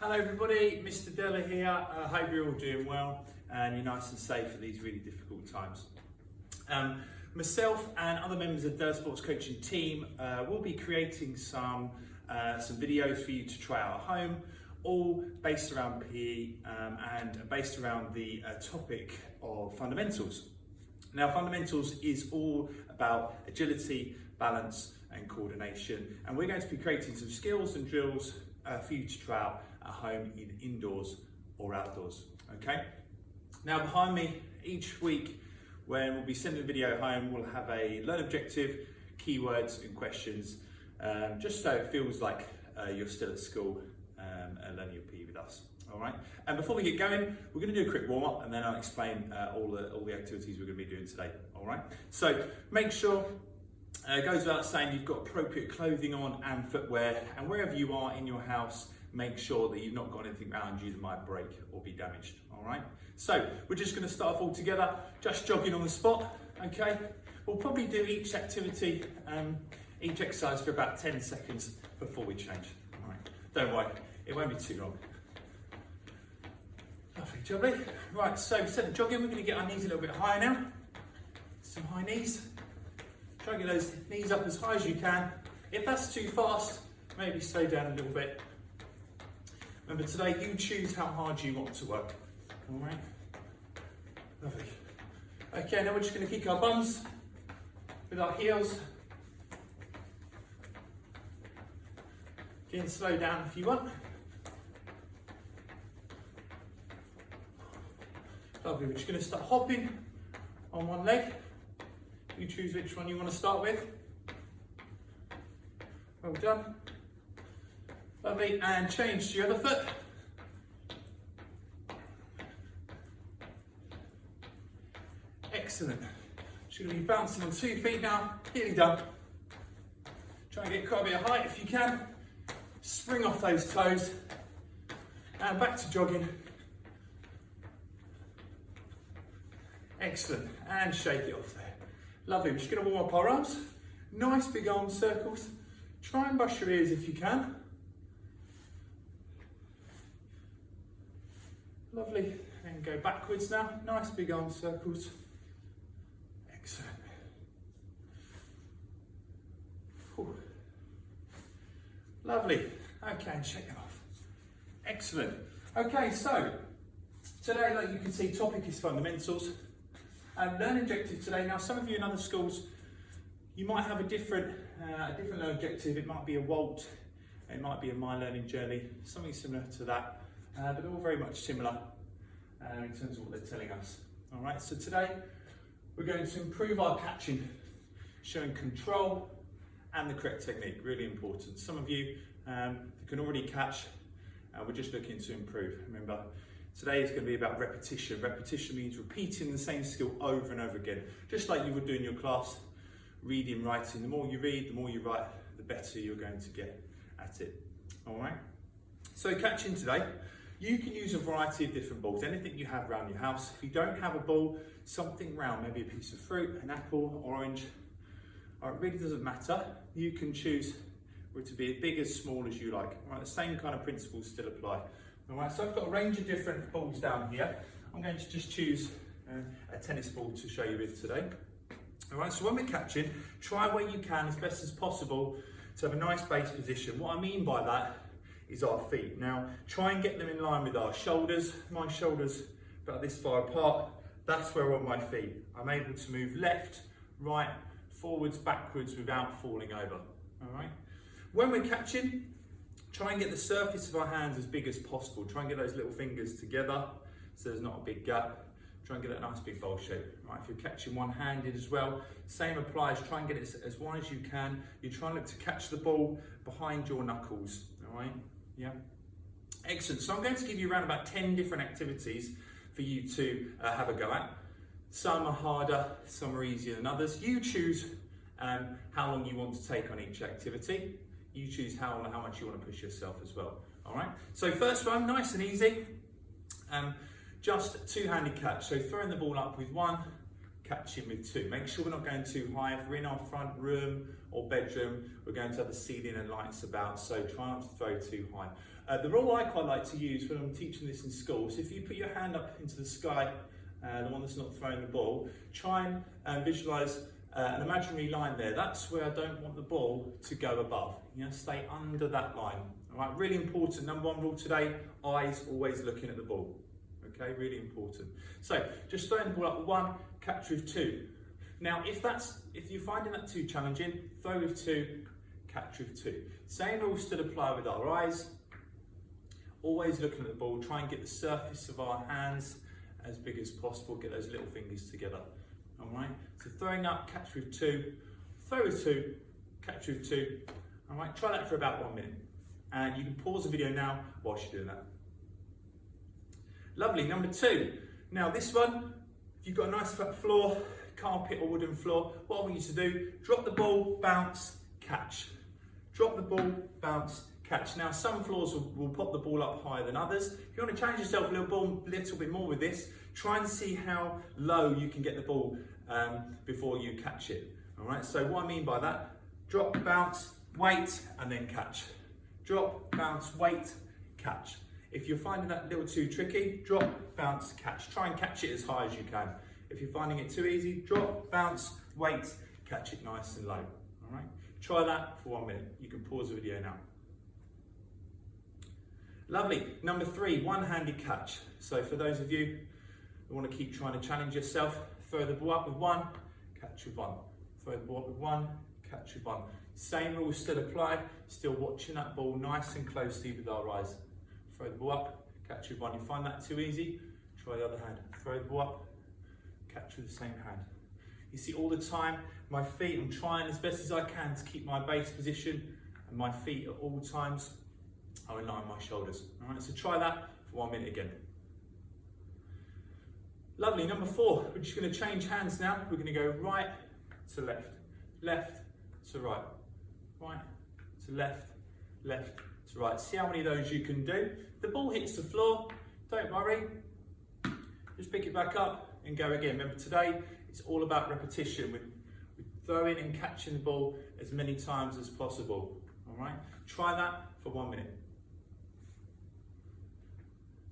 Hello everybody, Mr Dellar here. I hope you're all doing well and you're nice and safe for these really difficult times. Myself and other members of the Dellar Sports Coaching team will be creating some videos for you to try out at home, all based around PE and based around the topic of fundamentals. Now, fundamentals is all about agility, balance and coordination, and we're going to be creating some skills and drills for you to try out at home, either indoors or outdoors. Okay. Now, behind me each week, when we'll be sending a video home, we'll have a learn objective, keywords and questions, just so it feels like you're still at school and learning your PE with us. All right. And before we get going, we're going to do a quick warm up, and then I'll explain all the activities we're going to be doing today. All right. So make sure. It goes without saying you've got appropriate clothing on and footwear, and wherever you are in your house, make sure that you've not got anything around you that might break or be damaged. All right. So we're just going to start off all together, just jogging on the spot. Okay. We'll probably do each activity, each exercise for about 10 seconds before we change. All right. Don't worry, it won't be too long. Lovely, jubbly. Right. So instead of jogging, we're going to get our knees a little bit higher now. Some high knees. Try and get those knees up as high as you can. If that's too fast, maybe slow down a little bit. Remember, today you choose how hard you want to work. All right? Lovely. Okay, now we're just going to kick our bums with our heels. Again, slow down if you want. Lovely. We're just going to start hopping on one leg. You choose which one you want to start with. Well done. Lovely, and change to your other foot. Excellent. Just going to be bouncing on 2 feet now. Nearly done. Try and get quite a bit of height if you can. Spring off those toes. And back to jogging. Excellent, and shake it off there. Lovely, we're just going to warm up our arms. Nice big arm circles. Try and brush your ears if you can. Lovely, and go backwards now. Nice big arm circles. Excellent. Whew. Lovely. Okay, and shake it off. Excellent. Okay, so today, like you can see, topic is fundamentals. Learn objective today. Now, some of you in other schools, you might have a different learn objective. It might be a WALT, it might be a My Learning Journey, something similar to that, but they're all very much similar in terms of what they're telling us. All right, so today we're going to improve our catching, showing control and the correct technique, really important. Some of you can already catch, we're just looking to improve. Remember, today is going to be about repetition. Repetition means repeating the same skill over and over again, just like you would do in your class, reading, writing. The more you read, the more you write, the better you're going to get at it. All right? So catching today, you can use a variety of different balls, anything you have around your house. If you don't have a ball, something round, maybe a piece of fruit, an apple, orange, or it really doesn't matter. You can choose for it to be as big as small as you like. All right? The same kind of principles still apply. All right, so I've got a range of different balls down here. I'm going to just choose a tennis ball to show you with today. All right, so when we're catching, try where you can as best as possible to have a nice base position. What I mean by that is our feet. Now, try and get them in line with our shoulders. My shoulders about this far apart. That's where I want my feet. I'm able to move left, right, forwards, backwards without falling over. All right. When we're catching, try and get the surface of our hands as big as possible. Try and get those little fingers together so there's not a big gap. Try and get that nice big bowl shape. Right, if you're catching one-handed as well, same applies. Try and get it as wide as you can. You try and look to catch the ball behind your knuckles. All right, yeah. Excellent. So I'm going to give you around about 10 different activities for you to have a go at. Some are harder, some are easier than others. You choose how long you want to take on each activity. You choose how much you want to push yourself as well. All right. So first one, nice and easy. Just two-handed catch. So throwing the ball up with one, catching with two. Make sure we're not going too high. If we're in our front room or bedroom, we're going to have the ceiling and lights about. So try not to throw too high. The rule I quite like to use when I'm teaching this in school is if you put your hand up into the sky, the one that's not throwing the ball, try and visualise an imaginary line there. That's where I don't want the ball to go above. You know, stay under that line. All right, really important. Number one rule today, eyes always looking at the ball. Okay, really important. So just throwing the ball up with one, catch with two. Now, if you're finding that too challenging, throw with two, catch with two. Same rules still apply with our eyes. Always looking at the ball, try and get the surface of our hands as big as possible, get those little fingers together. All right, so throwing up, catch with two, throw with two, catch with two. All right, try that for about 1 minute. And you can pause the video now whilst you're doing that. Lovely, number two. Now this one, if you've got a nice flat floor, carpet or wooden floor, what I want you to do, drop the ball, bounce, catch. Drop the ball, bounce, catch. Now some floors will pop the ball up higher than others. If you want to challenge yourself a little bit more with this, try and see how low you can get the ball before you catch it. All right, so what I mean by that, drop, bounce, wait, and then catch. Drop, bounce, wait, catch. If you're finding that a little too tricky, drop, bounce, catch. Try and catch it as high as you can. If you're finding it too easy, drop, bounce, wait, catch it nice and low. All right, try that for 1 minute. You can pause the video now. Lovely. Number three, one-handed catch. So for those of you who want to keep trying to challenge yourself, throw the ball up with one, catch with one. Throw the ball up with one, catch with one. Same rules still apply, still watching that ball nice and closely with our eyes. Throw the ball up, catch with one. You find that too easy, try the other hand. Throw the ball up, catch with the same hand. You see all the time, my feet, I'm trying as best as I can to keep my base position, and my feet at all times are in line with my shoulders. All right, so try that for 1 minute again. Lovely, number four, we're just going to change hands now. We're going to go right to left, left to right, right to left, left to right. See how many of those you can do. The ball hits the floor, don't worry, just pick it back up and go again. Remember today, it's all about repetition. We're throwing and catching the ball as many times as possible. All right, try that for 1 minute.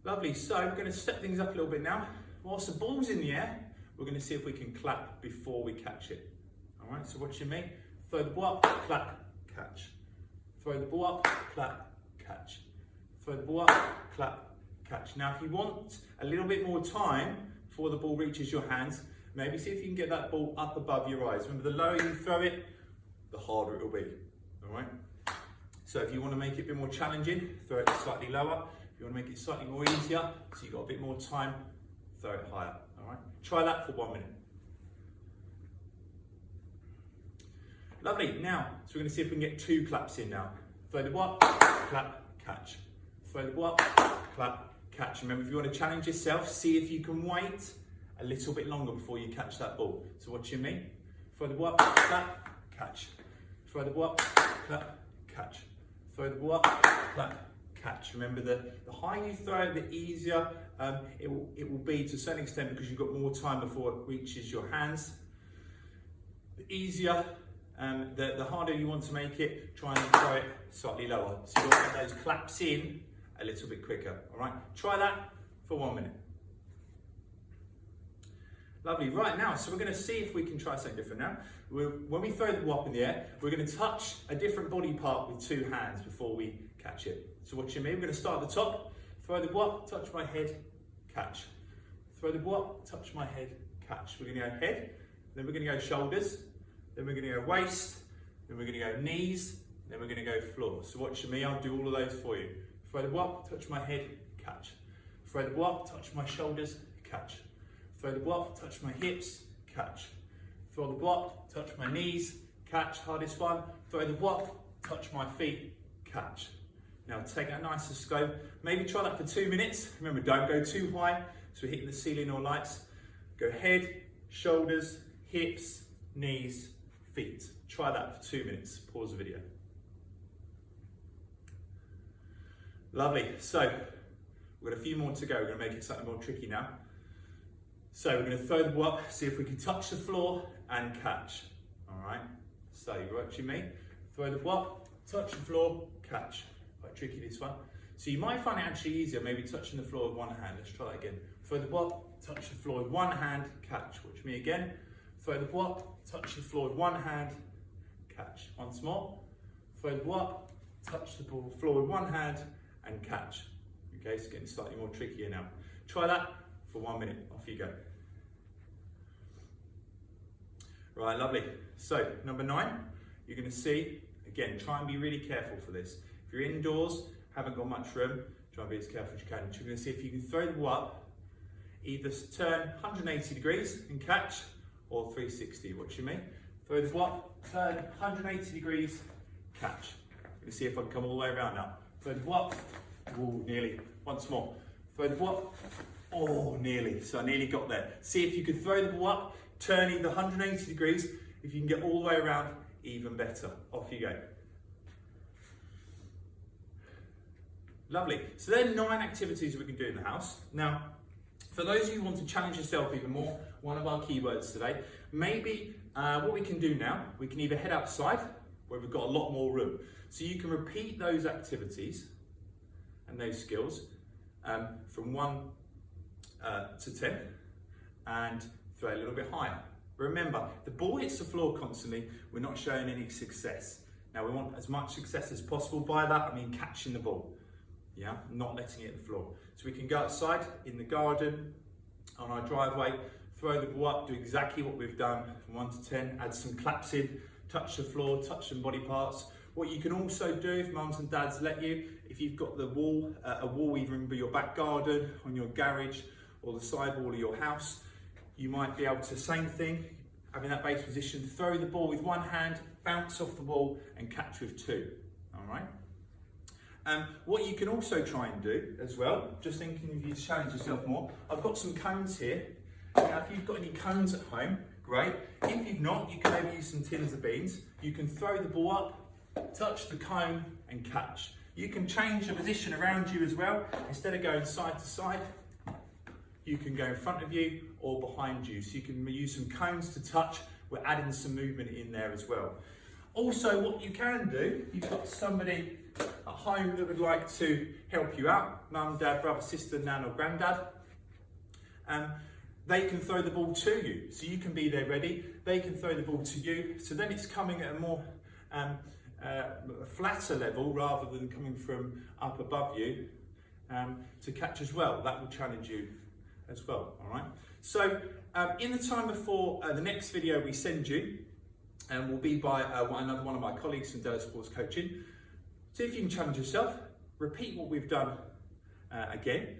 Lovely, so we're going to step things up a little bit now. Whilst the ball's in the air, we're going to see if we can clap before we catch it. All right, so what you mean? Throw the ball up, clap, catch. Throw the ball up, clap, catch. Throw the ball up, clap, catch. Now, if you want a little bit more time before the ball reaches your hands, maybe see if you can get that ball up above your eyes. Remember, the lower you throw it, the harder it will be. All right? So if you want to make it a bit more challenging, throw it slightly lower. If you want to make it slightly more easier, so you've got a bit more time, throw it higher. All right? Try that for 1 minute. Lovely. Now, so we're going to see if we can get two claps in now. Throw the ball up, clap, catch. Throw the ball up, clap, catch. Remember, if you want to challenge yourself, see if you can wait a little bit longer before you catch that ball. So what do you mean? Throw the ball up, clap, catch. Throw the ball up, clap, catch. Throw the ball up, clap, catch. Remember, the higher you throw it, the easier it will be to a certain extent, because you've got more time before it reaches your hands. The easier, the harder you want to make it, try and throw it slightly lower. So you've got to get those claps in a little bit quicker. All right, try that for 1 minute. Lovely. Right, now, so we're going to see if we can try something different now. When we throw the ball up in the air, we're going to touch a different body part with two hands before we catch it. So what you mean? We're going to start at the top, throw the ball up, touch my head, catch. Throw the ball up, touch my head, catch. We're going to go head, then we're going to go shoulders, then we're going to go waist, then we're going to go knees, then we're going to go floor. So watch me, I'll do all of those for you. Throw the ball up, touch my head, catch. Throw the ball up, touch my shoulders, catch. Throw the ball up, touch my hips, catch. Throw the ball up, touch my knees, catch. Hardest one. Throw the ball up, touch my feet, catch. Now take that nice and slow. Maybe try that for 2 minutes. Remember, don't go too high, so we're hitting the ceiling or lights. Go head, shoulders, hips, knees, feet. Try that for 2 minutes. Pause the video. Lovely. So we've got a few more to go. We're going to make it slightly more tricky now. So we're going to throw the ball up, see if we can touch the floor and catch. All right. So you watching me? Throw the ball up, touch the floor, catch. Quite tricky this one. So you might find it actually easier, maybe touching the floor with one hand. Let's try that again. Throw the block, touch the floor with one hand, catch. Watch me again. Throw the block, touch the floor with one hand, catch. Once more. Throw the block, touch the floor with one hand, and catch. Okay, it's getting slightly more trickier now. Try that for 1 minute. Off you go. Right, lovely. So, number 9, you're going to see, again, try and be really careful for this. If you're indoors, haven't got much room, try and be as careful as you can. You're going to see if you can throw the ball up, either turn 180 degrees and catch, or 360. Watch you mean? Throw the ball up, turn 180 degrees, catch. I'm going to see if I can come all the way around now. Throw the ball up, oh, nearly. Once more. Throw the ball up, oh, nearly. So I nearly got there. See if you could throw the ball up, turn either 180 degrees. If you can get all the way around, even better. Off you go. Lovely. So there are 9 activities we can do in the house. Now, for those of you who want to challenge yourself even more, one of our keywords today, maybe what we can do now, we can either head outside where we've got a lot more room. So you can repeat those activities and those skills from 1 to 10 and throw a little bit higher. Remember, the ball hits the floor constantly, we're not showing any success. Now we want as much success as possible. By that I mean catching the ball, yeah, not letting it hit the floor. So we can go outside, in the garden, on our driveway, throw the ball up, do exactly what we've done from 1 to 10, add some claps in, touch the floor, touch some body parts. What you can also do, if mums and dads let you, if you've got the wall, a wall either in your back garden, on your garage, or the side wall of your house, you might be able to, same thing, having that base position, throw the ball with one hand, bounce off the ball, and catch with 2. All right. What you can also try and do as well, just thinking if you challenge yourself more, I've got some cones here. Now, if you've got any cones at home, great. If you've not, you can maybe use some tins of beans. You can throw the ball up, touch the cone, and catch. You can change the position around you as well. Instead of going side to side, you can go in front of you or behind you. So you can use some cones to touch. We're adding some movement in there as well. Also, what you can do, you've got somebody at home that would like to help you out, mum, dad, brother, sister, nan or granddad. They can throw the ball to you. So you can be there ready. They can throw the ball to you. So then it's coming at a more flatter level rather than coming from up above you to catch as well. That will challenge you as well, all right? So in the time before the next video we send you, will be by another one of my colleagues from Dellar Sports Coaching. See if you can challenge yourself, repeat what we've done again,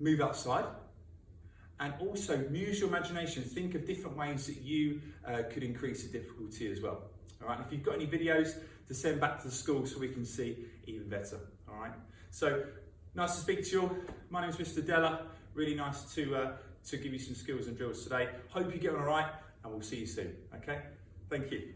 move outside, and also use your imagination. Think of different ways that you could increase the difficulty as well. All right, if you've got any videos to send back to the school so we can see even better. All right, so nice to speak to you all. My name is Mr Dellar. Really nice to give you some skills and drills today. Hope you're getting all right, and we'll see you soon. Okay, thank you.